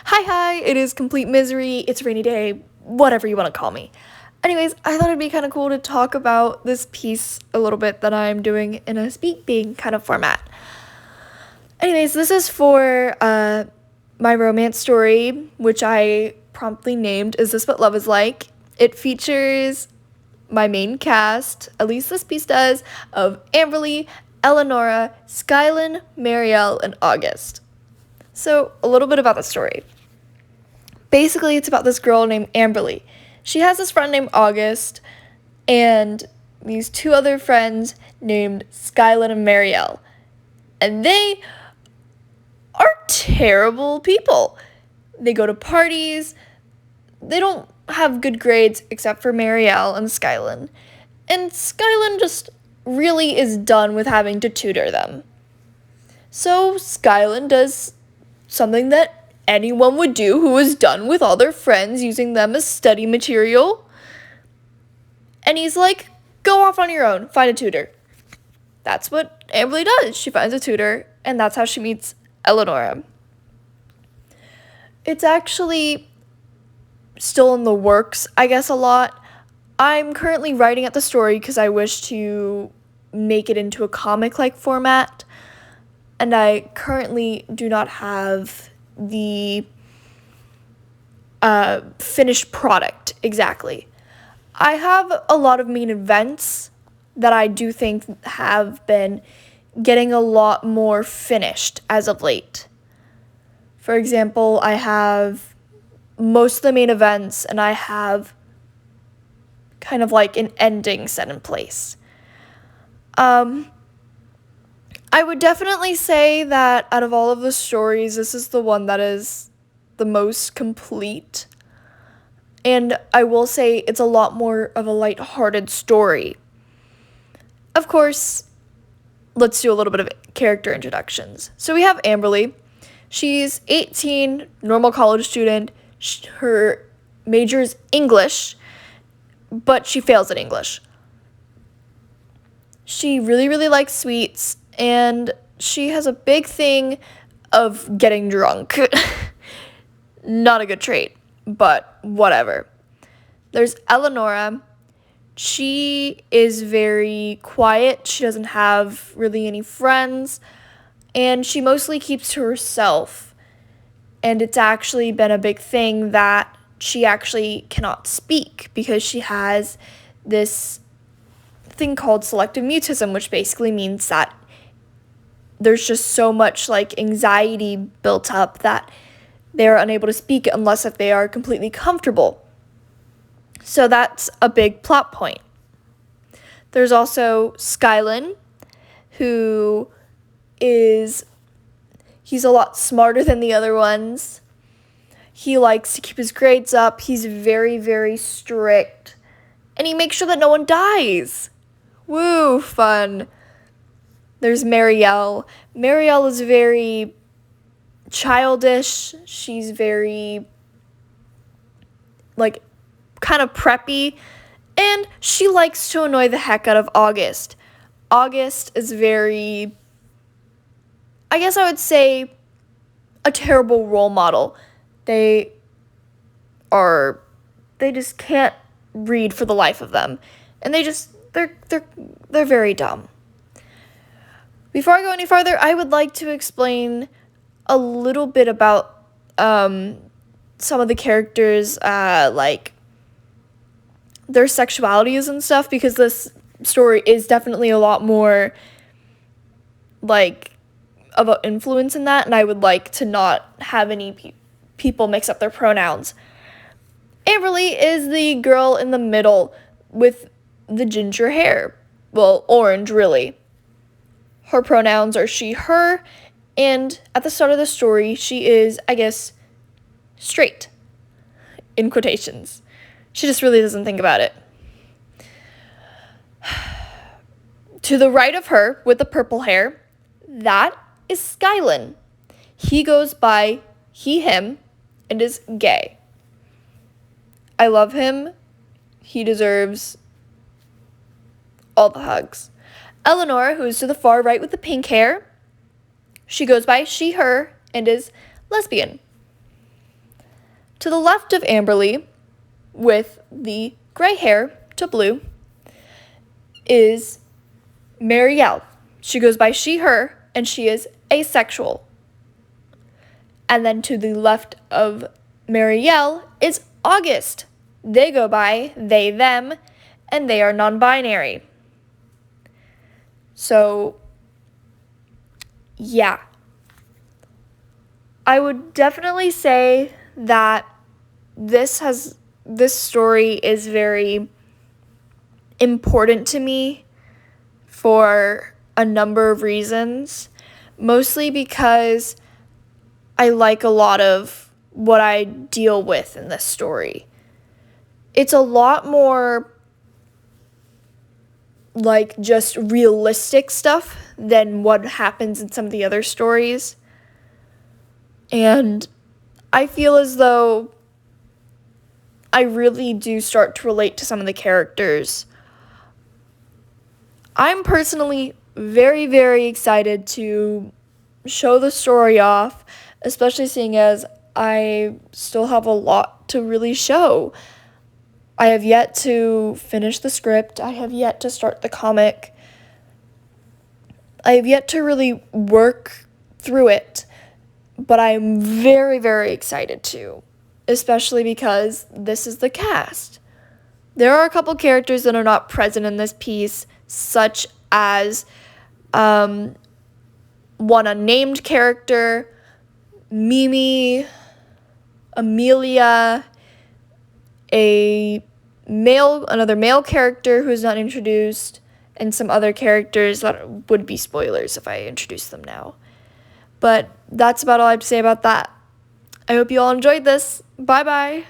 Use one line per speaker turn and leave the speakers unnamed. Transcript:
Hi, it is Complete Misery, it's a rainy day, whatever you want to call me. Anyways, I thought it'd be kind of cool to talk about this piece a little bit that I'm doing in a speaking kind of format. Anyways, this is for my romance story, which I promptly named Is This What Love Is Like? It features my main cast, at least this piece does, of Amberly, Eleonora, Skylin, Marielle, and August. So, a little bit about the story. Basically, it's about this girl named Amberly. She has this friend named August, and these two other friends named Skylin and Marielle. And they are terrible people. They go to parties. They don't have good grades except for Marielle and Skylin. And Skylin just really is done with having to tutor them. So Skylin does something that anyone would do who is done with all their friends using them as study material. And he's like, go off on your own, find a tutor. That's what Amberly does. She finds a tutor, and that's how she meets Eleonora. It's actually still in the works, I guess, a lot. I'm currently writing out the story because I wish to make it into a comic-like format, and I currently do not have the finished product exactly. I have a lot of main events that I do think have been getting a lot more finished as of late. For example, I have most of the main events, and I have kind of like an ending set in place. I would definitely say that out of all of the stories, this is the one that is the most complete. And I will say it's a lot more of a lighthearted story. Of course, let's do a little bit of character introductions. So we have Amberly. She's 18, normal college student. Her major is English, but she fails at English. She really, really likes sweets, and she has a big thing of getting drunk. Not a good trait, but whatever. There's Eleonora. She is very quiet. She doesn't have really any friends, and she mostly keeps to herself. And it's actually been a big thing that she actually cannot speak because she has this thing called selective mutism, which basically means that there's just so much like anxiety built up that they're unable to speak unless if they are completely comfortable. So that's a big plot point. There's also Skylin, who he's a lot smarter than the other ones. He likes to keep his grades up. He's very, very strict. And he makes sure that no one dies. Woo, fun. There's Marielle. Marielle is very childish. She's very, like, kind of preppy. And she likes to annoy the heck out of August. August is very, I guess I would say, a terrible role model. They just can't read for the life of them. And they're very dumb. Before I go any farther, I would like to explain a little bit about some of the characters, like their sexualities and stuff, because this story is definitely a lot more like of an influence in that, and I would like to not have any people mix up their pronouns. Amberly is the girl in the middle with the ginger hair. Well, orange, really. Her pronouns are she, her, and at the start of the story, she is, I guess, straight, in quotations. She just really doesn't think about it. To the right of her, with the purple hair, that is Skylin. He goes by he, him, and is gay. I love him. He deserves all the hugs. Eleanor, who's to the far right with the pink hair, she goes by she, her, and is lesbian. To the left of Amberly, with the gray hair to blue, is Marielle. She goes by she, her, and she is asexual. And then to the left of Marielle is August. They go by they, them, and they are non-binary. So, yeah. I would definitely say that this story is very important to me for a number of reasons, mostly because I like a lot of what I deal with in this story. It's a lot more like just realistic stuff than what happens in some of the other stories. And I feel as though I really do start to relate to some of the characters. I'm personally very, very excited to show the story off, especially seeing as I still have a lot to really show. I have yet to finish the script. I have yet to start the comic. I have yet to really work through it, but I'm very, very excited to, especially because this is the cast. There are a couple characters that are not present in this piece, such as one unnamed character, Mimi, Amelia, another male character who's not introduced, and some other characters that would be spoilers if I introduce them now. But that's about all I have to say about that. I hope you all enjoyed this. Bye-bye.